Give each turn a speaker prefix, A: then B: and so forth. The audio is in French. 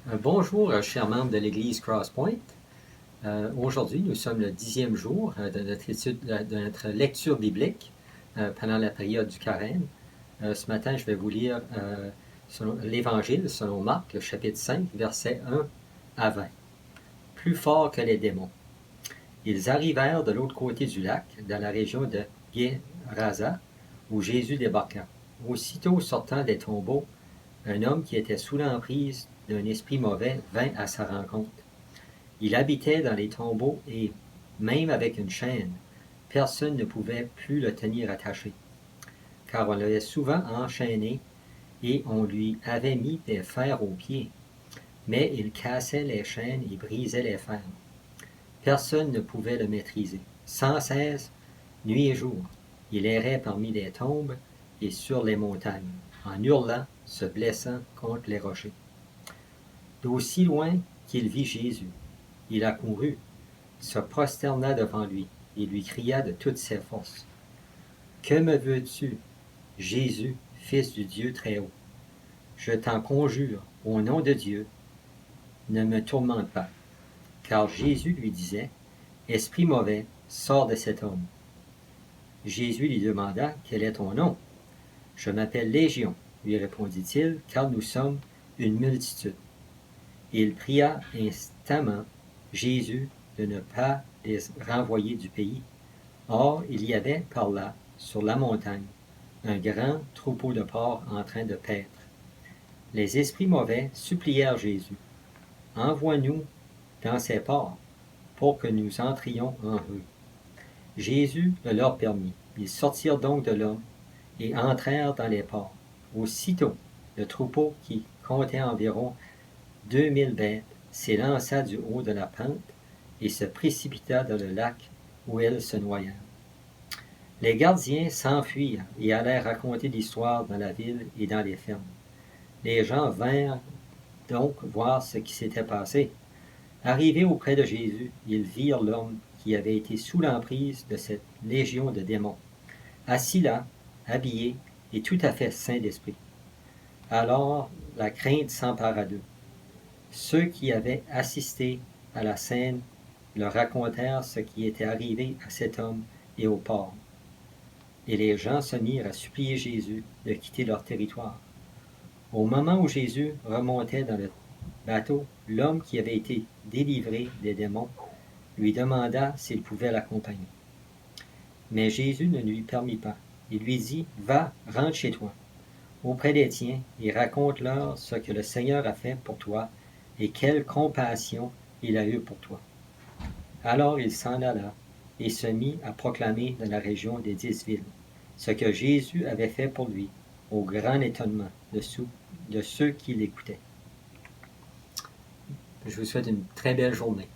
A: Bonjour, chers membres de l'Église Crosspoint. Aujourd'hui, nous sommes le 10e jour de notre lecture biblique pendant la période du Carême. Ce matin, je vais vous lire l'Évangile selon Marc, le chapitre 5, versets 1 à 20. Plus fort que les démons. Ils arrivèrent de l'autre côté du lac, dans la région de Guérasa, où Jésus débarqua. Aussitôt sortant des tombeaux, un homme qui était sous l'emprise d'un esprit mauvais vint à sa rencontre. Il habitait dans les tombeaux et, même avec une chaîne, personne ne pouvait plus le tenir attaché, car on l'avait souvent enchaîné et on lui avait mis des fers aux pieds, mais il cassait les chaînes et brisait les fers. Personne ne pouvait le maîtriser. Sans cesse, nuit et jour, il errait parmi les tombes et sur les montagnes, en hurlant, se blessant contre les rochers. D'aussi loin qu'il vit Jésus, il accourut, se prosterna devant lui et lui cria de toutes ses forces. « Que me veux-tu, Jésus, fils du Dieu très-haut? Je t'en conjure, au nom de Dieu, ne me tourmente pas. » Car Jésus lui disait, « Esprit mauvais, sors de cet homme. » Jésus lui demanda, « Quel est ton nom? » « Je m'appelle Légion, lui répondit-il, car nous sommes une multitude. » Et il pria instamment Jésus de ne pas les renvoyer du pays. Or, il y avait par là, sur la montagne, un grand troupeau de porcs en train de paître. Les esprits mauvais supplièrent Jésus, « Envoie-nous dans ces porcs, pour que nous entrions en eux. » Jésus le leur permit. Ils sortirent donc de l'homme et entrèrent dans les porcs. Aussitôt, le troupeau, qui comptait environ 2000 bêtes, s'élança du haut de la pente et se précipita dans le lac où elles se noyèrent. Les gardiens s'enfuirent et allèrent raconter l'histoire dans la ville et dans les fermes. Les gens vinrent donc voir ce qui s'était passé. Arrivés auprès de Jésus, ils virent l'homme qui avait été sous l'emprise de cette légion de démons, assis là, habillé et tout à fait saint d'esprit. Alors la crainte s'empara d'eux. Ceux qui avaient assisté à la scène leur racontèrent ce qui était arrivé à cet homme et aux porcs. Et les gens se mirent à supplier Jésus de quitter leur territoire. Au moment où Jésus remontait dans le bateau, l'homme qui avait été délivré des démons lui demanda s'il pouvait l'accompagner. Mais Jésus ne lui permit pas. Il lui dit, « Va, rentre chez toi, auprès des tiens, et raconte-leur ce que le Seigneur a fait pour toi et quelle compassion il a eue pour toi. » Alors il s'en alla et se mit à proclamer dans la région des 10 villes ce que Jésus avait fait pour lui, au grand étonnement de ceux qui l'écoutaient. Je vous souhaite une très belle journée.